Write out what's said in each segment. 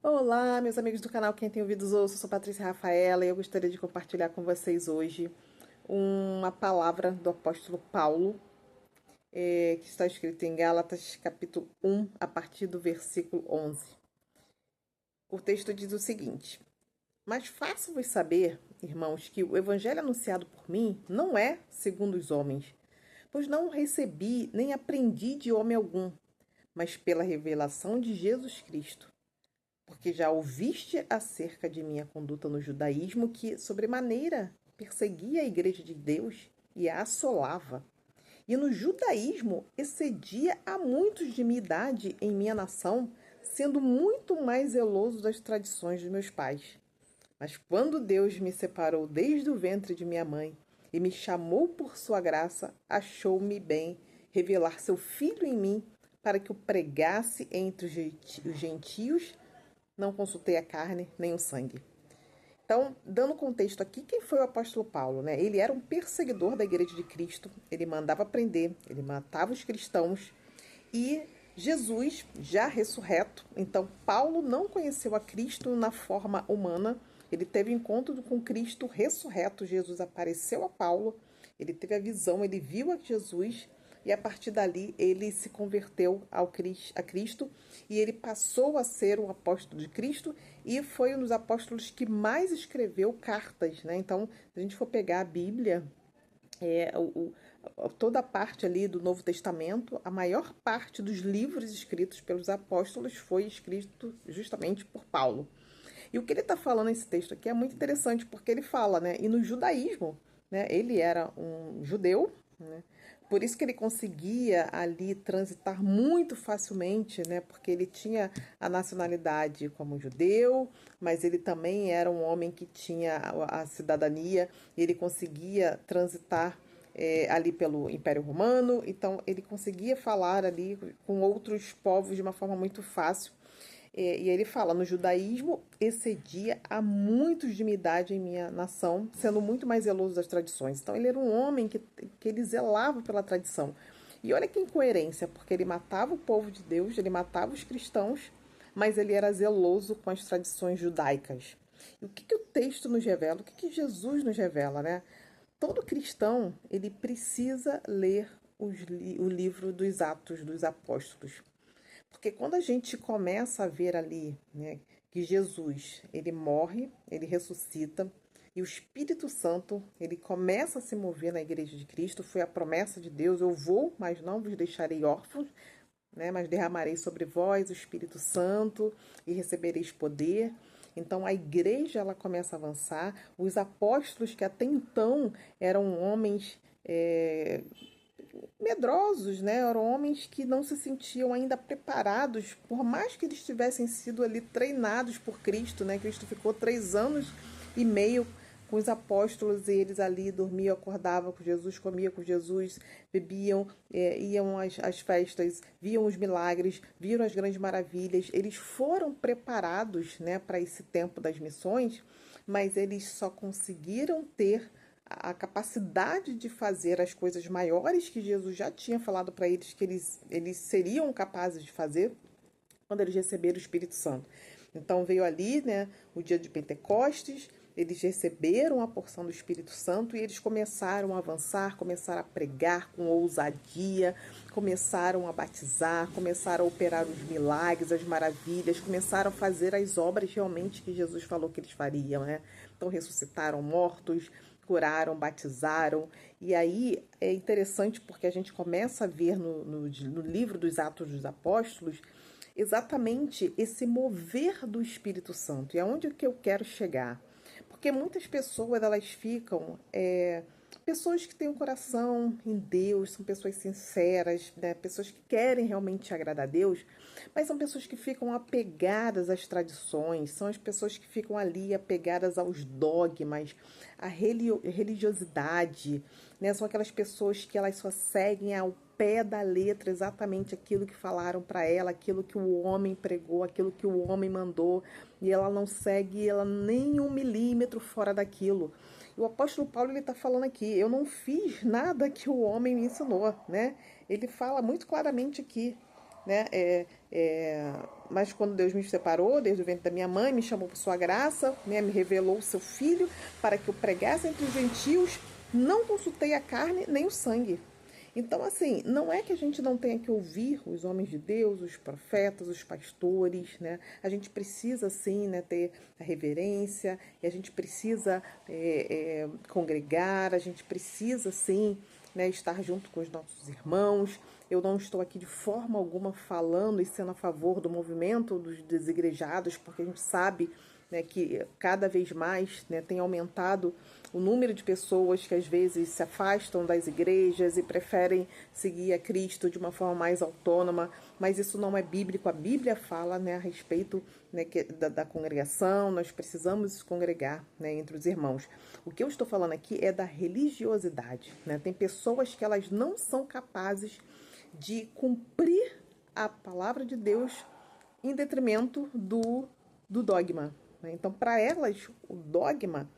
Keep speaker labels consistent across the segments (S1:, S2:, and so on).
S1: Olá, meus amigos do canal Quem Tem Ouvidos Ouça, eu sou Patrícia Rafaela e eu gostaria de compartilhar com vocês hoje uma palavra do apóstolo Paulo, que está escrito em Gálatas capítulo 1, a partir do versículo 11. O texto diz o seguinte: Mas faço-vos saber, irmãos, que o evangelho anunciado por mim não é segundo os homens, pois não o recebi nem aprendi de homem algum, mas pela revelação de Jesus Cristo. Porque já ouviste acerca de minha conduta no judaísmo, que sobremaneira perseguia a igreja de Deus e a assolava. E no judaísmo excedia a muitos de minha idade em minha nação, sendo muito mais zeloso das tradições de meus pais. Mas quando Deus me separou desde o ventre de minha mãe e me chamou por sua graça, achou-me bem revelar seu filho em mim, para que o pregasse entre os gentios. Não consultei a carne nem o sangue. Então, dando contexto aqui, quem foi o apóstolo Paulo, né? Ele era um perseguidor da igreja de Cristo, ele mandava prender, ele matava os cristãos e Jesus, já ressurreto, então Paulo não conheceu a Cristo na forma humana, ele teve encontro com Cristo ressurreto, Jesus apareceu a Paulo, ele teve a visão, ele viu a Jesus e a partir dali ele se converteu a Cristo e ele passou a ser um apóstolo de Cristo e foi um dos apóstolos que mais escreveu cartas, né? Então, se a gente for pegar a Bíblia, é, o, toda a parte ali do Novo Testamento, a maior parte dos livros escritos pelos apóstolos foi escrito justamente por Paulo. E o que ele está falando nesse texto aqui é muito interessante, porque ele fala, né? E no judaísmo, né? Ele era um judeu, né? Por isso que ele conseguia ali transitar muito facilmente, né? Porque ele tinha a nacionalidade como judeu, mas ele também era um homem que tinha a cidadania, e ele conseguia transitar ali pelo Império Romano, então ele conseguia falar ali com outros povos de uma forma muito fácil. E ele fala: no judaísmo excedia a muitos de minha idade em minha nação, sendo muito mais zeloso das tradições. Então ele era um homem que ele zelava pela tradição. E olha que incoerência, porque ele matava o povo de Deus, ele matava os cristãos, mas ele era zeloso com as tradições judaicas. E o que o texto nos revela? O que Jesus nos revela, né? Todo cristão, ele precisa ler o livro dos Atos dos Apóstolos. Porque quando a gente começa a ver ali, né, que Jesus, ele morre, ele ressuscita, e o Espírito Santo, ele começa a se mover na igreja de Cristo, foi a promessa de Deus: eu vou, mas não vos deixarei órfãos, né, mas derramarei sobre vós o Espírito Santo e recebereis poder. Então a igreja ela começa a avançar. Os apóstolos que até então eram homens medrosos, né? Eram homens que não se sentiam ainda preparados, por mais que eles tivessem sido ali treinados por Cristo, né? Cristo ficou 3 anos e meio com os apóstolos e eles ali dormiam, acordavam com Jesus, comiam com Jesus, bebiam, iam às festas, viam os milagres, viram as grandes maravilhas. Eles foram preparados, né, para esse tempo das missões, mas eles só conseguiram ter a capacidade de fazer as coisas maiores que Jesus já tinha falado para eles que eles seriam capazes de fazer quando eles receberam o Espírito Santo. Então veio ali, né, o dia de Pentecostes, eles receberam a porção do Espírito Santo e eles começaram a avançar, começaram a pregar com ousadia, começaram a batizar, começaram a operar os milagres, as maravilhas, começaram a fazer as obras realmente que Jesus falou que eles fariam, né? Então ressuscitaram mortos, curaram, batizaram. E aí é interessante porque a gente começa a ver no livro dos Atos dos Apóstolos exatamente esse mover do Espírito Santo. E aonde que eu quero chegar? Porque muitas pessoas elas ficam pessoas que têm um coração em Deus, são pessoas sinceras, né? Pessoas que querem realmente agradar a Deus, mas são pessoas que ficam apegadas às tradições, são as pessoas que ficam ali apegadas aos dogmas, à religiosidade, né? São aquelas pessoas que elas só seguem ao pé da letra exatamente aquilo que falaram para ela, aquilo que o homem pregou, aquilo que o homem mandou, e ela não segue ela nem 1 milímetro fora daquilo. E o apóstolo Paulo ele está falando aqui: eu não fiz nada que o homem me ensinou, né? Ele fala muito claramente aqui, né? Mas quando Deus me separou, desde o ventre da minha mãe, me chamou por sua graça, né, me revelou o seu Filho para que eu pregasse entre os gentios, não consultei a carne nem o sangue. Então, assim, não é que a gente não tenha que ouvir os homens de Deus, os profetas, os pastores, né? A gente precisa, sim, né, ter a reverência, e a gente precisa congregar, a gente precisa, sim, né, estar junto com os nossos irmãos. Eu não estou aqui de forma alguma falando e sendo a favor do movimento dos desigrejados, porque a gente sabe, né, que cada vez mais, né, tem aumentado o número de pessoas que às vezes se afastam das igrejas e preferem seguir a Cristo de uma forma mais autônoma, mas isso não é bíblico. A Bíblia fala, né, a respeito, né, da congregação, nós precisamos congregar, né, entre os irmãos. O que eu estou falando aqui é da religiosidade, né? Tem pessoas que elas não são capazes de cumprir a palavra de Deus em detrimento do dogma. Então, para elas, o dogma,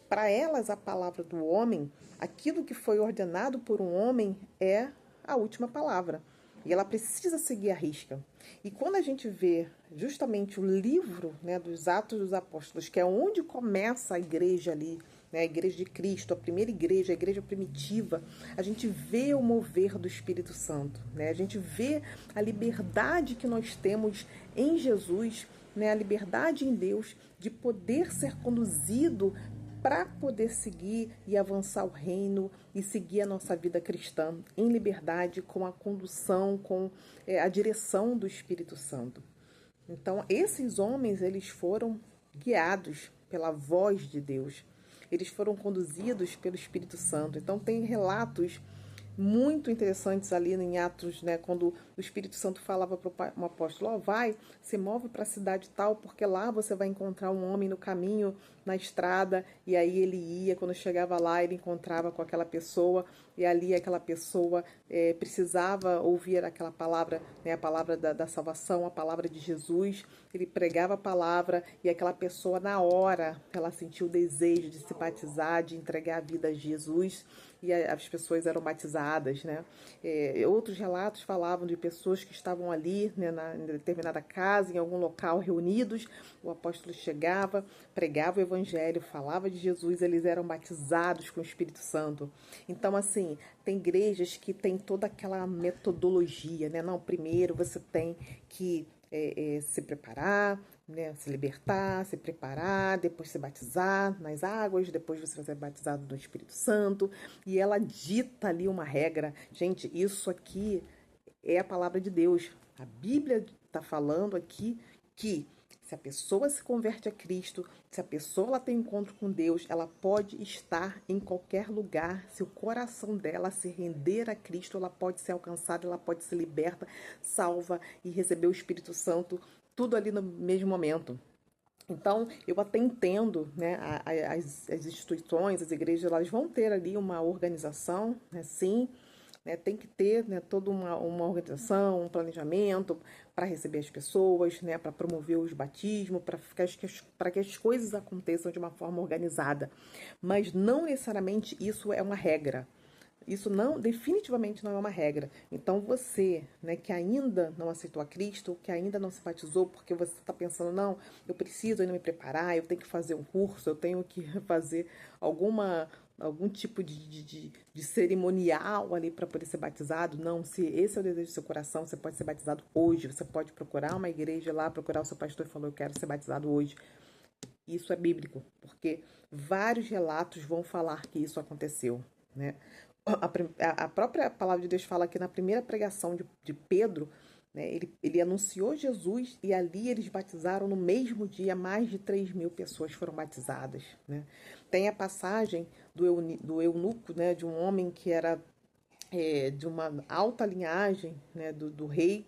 S1: para elas, a palavra do homem, aquilo que foi ordenado por um homem é a última palavra. E ela precisa seguir a risca. E quando a gente vê justamente o livro, né, dos Atos dos Apóstolos, que é onde começa a igreja ali, né, a igreja de Cristo, a primeira igreja, a igreja primitiva, a gente vê o mover do Espírito Santo, né? A gente vê a liberdade que nós temos em Jesus, né, a liberdade em Deus de poder ser conduzido para poder seguir e avançar o reino e seguir a nossa vida cristã em liberdade, com a condução, com a direção do Espírito Santo. Então, esses homens, eles foram guiados pela voz de Deus. Eles foram conduzidos pelo Espírito Santo. Então, tem relatos muito interessantes ali em Atos, né, quando o Espírito Santo falava para o apóstolo, vai, se move para a cidade tal, porque lá você vai encontrar um homem no caminho, na estrada, e aí ele ia, quando chegava lá, ele encontrava com aquela pessoa, e ali aquela pessoa precisava ouvir aquela palavra, né, a palavra da salvação, a palavra de Jesus, ele pregava a palavra, e aquela pessoa, na hora, ela sentiu o desejo de se batizar, de entregar a vida a Jesus, e as pessoas eram batizadas, né? Outros relatos falavam de pessoas que estavam ali, né, em determinada casa, em algum local, reunidos. O apóstolo chegava, pregava o evangelho, falava de Jesus, eles eram batizados com o Espírito Santo. Então, assim, tem igrejas que tem toda aquela metodologia, né? Não, primeiro você tem que se preparar, né, se libertar, se preparar, depois se batizar nas águas, depois você vai ser batizado no Espírito Santo, e ela dita ali uma regra. Gente, isso aqui é a palavra de Deus. A Bíblia está falando aqui que se a pessoa se converte a Cristo, se a pessoa ela tem encontro com Deus, ela pode estar em qualquer lugar. Se o coração dela se render a Cristo, ela pode ser alcançada, ela pode ser liberta, salva e receber o Espírito Santo, tudo ali no mesmo momento. Então, eu até entendo, né, as instituições, as igrejas, elas vão ter ali uma organização, né, sim, né, tem que ter, né, toda uma organização, um planejamento para receber as pessoas, né, para promover os batismos, para que as coisas aconteçam de uma forma organizada. Mas não necessariamente isso é uma regra. Isso não, definitivamente não é uma regra. Então você, né, que ainda não aceitou a Cristo, que ainda não se batizou, porque você está pensando, não, eu preciso ainda me preparar, eu tenho que fazer um curso, eu tenho que fazer algum tipo de cerimonial ali para poder ser batizado. Não, se esse é o desejo do seu coração, você pode ser batizado hoje. Você pode procurar uma igreja lá, procurar o seu pastor e falar, eu quero ser batizado hoje. Isso é bíblico, porque vários relatos vão falar que isso aconteceu, né? A própria palavra de Deus fala que na primeira pregação de Pedro, né, ele anunciou Jesus e ali eles batizaram no mesmo dia, mais de 3.000 pessoas foram batizadas, né? Tem a passagem do eunuco, né, de um homem que era de uma alta linhagem, né, do rei,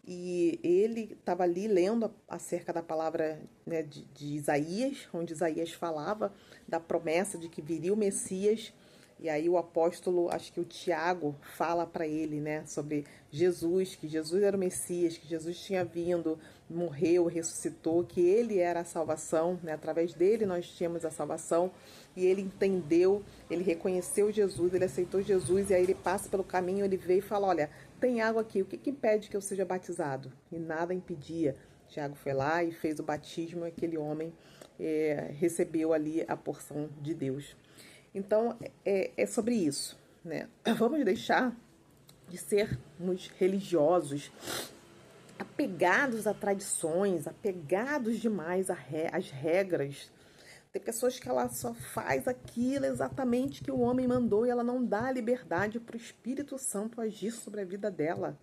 S1: e ele estava ali lendo acerca da palavra, né, de Isaías, onde Isaías falava da promessa de que viria o Messias. E aí o apóstolo, acho que o Tiago, fala para ele, né, sobre Jesus, que Jesus era o Messias, que Jesus tinha vindo, morreu, ressuscitou, que ele era a salvação, né, através dele nós tínhamos a salvação. E ele entendeu, ele reconheceu Jesus, ele aceitou Jesus, e aí ele passa pelo caminho, ele veio e fala, olha, tem água aqui, o que impede que eu seja batizado? E nada impedia. Tiago foi lá e fez o batismo, e aquele homem recebeu ali a porção de Deus. Então, é sobre isso, né? Vamos deixar de sermos religiosos, apegados a tradições, apegados demais às regras. Tem pessoas que ela só faz aquilo exatamente que o homem mandou e ela não dá liberdade para o Espírito Santo agir sobre a vida dela.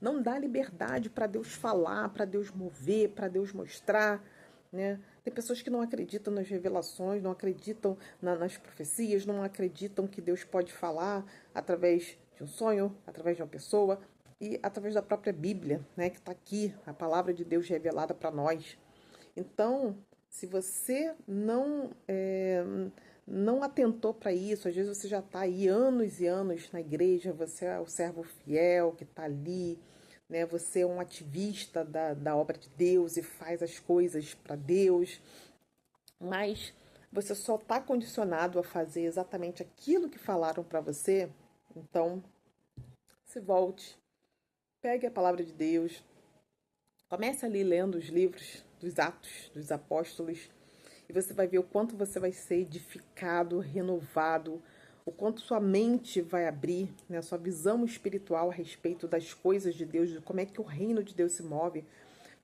S1: Não dá liberdade para Deus falar, para Deus mover, para Deus mostrar, né? Tem pessoas que não acreditam nas revelações, não acreditam nas profecias, não acreditam que Deus pode falar através de um sonho, através de uma pessoa e através da própria Bíblia, né? Que está aqui, a palavra de Deus revelada para nós. Então, se você não atentou para isso, às vezes você já está aí anos e anos na igreja, você é o servo fiel que está ali, né? Você é um ativista da obra de Deus e faz as coisas para Deus, mas você só está condicionado a fazer exatamente aquilo que falaram para você. Então, se volte, pegue a palavra de Deus, comece ali lendo os livros dos Atos dos Apóstolos e você vai ver o quanto você vai ser edificado, renovado, o quanto sua mente vai abrir, né, sua visão espiritual a respeito das coisas de Deus, de como é que o reino de Deus se move,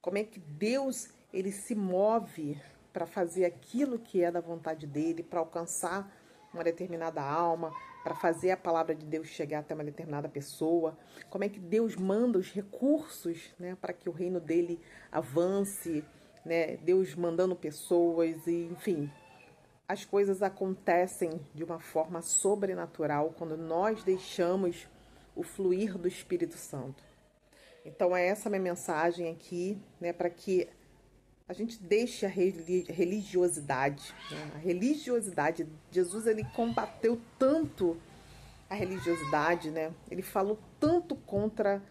S1: como é que Deus ele se move para fazer aquilo que é da vontade dele, para alcançar uma determinada alma, para fazer a palavra de Deus chegar até uma determinada pessoa, como é que Deus manda os recursos, né, para que o reino dele avance, né, Deus mandando pessoas e, enfim, as coisas acontecem de uma forma sobrenatural quando nós deixamos o fluir do Espírito Santo. Então é essa minha mensagem aqui, né, para que a gente deixe a religiosidade, né? A religiosidade, Jesus ele combateu tanto a religiosidade, né? Ele falou tanto contra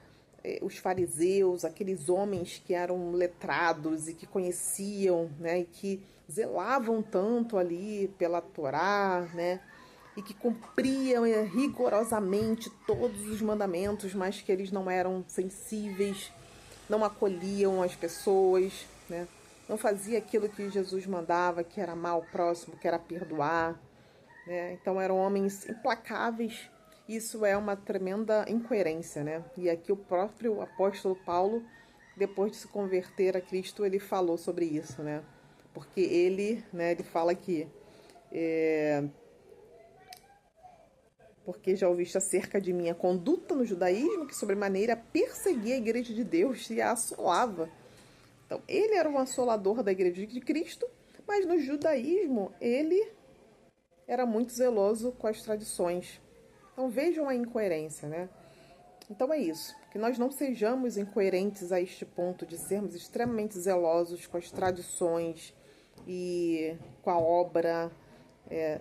S1: os fariseus, aqueles homens que eram letrados e que conheciam, né? E que zelavam tanto ali pela Torá, né? E que cumpriam rigorosamente todos os mandamentos, mas que eles não eram sensíveis, não acolhiam as pessoas, né? Não fazia aquilo que Jesus mandava, que era amar o próximo, que era perdoar, né? Então eram homens implacáveis. Isso é uma tremenda incoerência, né? E aqui o próprio apóstolo Paulo, depois de se converter a Cristo, ele falou sobre isso, né? Porque ele, né, ele fala que porque já ouviste acerca de minha conduta no judaísmo, que sobremaneira perseguia a igreja de Deus e a assolava. Então, ele era um assolador da igreja de Cristo, mas no judaísmo ele era muito zeloso com as tradições. Então, vejam a incoerência, né? Então é isso, que nós não sejamos incoerentes a este ponto de sermos extremamente zelosos com as tradições e com a obra.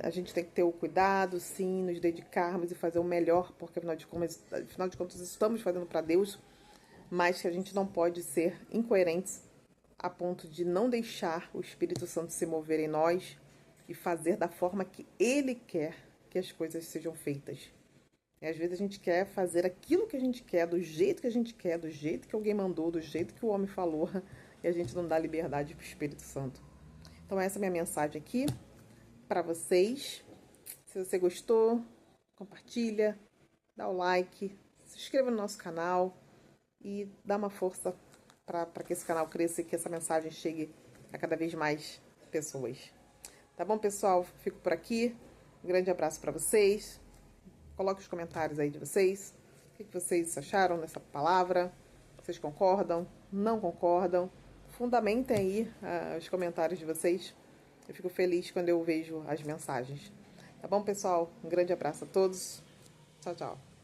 S1: A gente tem que ter o cuidado, sim, nos dedicarmos e fazer o melhor, porque afinal de contas estamos fazendo para Deus, mas que a gente não pode ser incoerentes a ponto de não deixar o Espírito Santo se mover em nós e fazer da forma que Ele quer que as coisas sejam feitas. E às vezes a gente quer fazer aquilo que a gente quer, do jeito que a gente quer, do jeito que alguém mandou, do jeito que o homem falou, e a gente não dá liberdade para o Espírito Santo. Então essa é a minha mensagem aqui para vocês. Se você gostou, compartilha, dá o like, se inscreva no nosso canal e dá uma força para que esse canal cresça e que essa mensagem chegue a cada vez mais pessoas. Tá bom, pessoal? Fico por aqui. Um grande abraço para vocês. Coloque os comentários aí de vocês. O que vocês acharam dessa palavra? Vocês concordam? Não concordam? Fundamentem aí os comentários de vocês. Eu fico feliz quando eu vejo as mensagens. Tá bom, pessoal? Um grande abraço a todos. Tchau, tchau.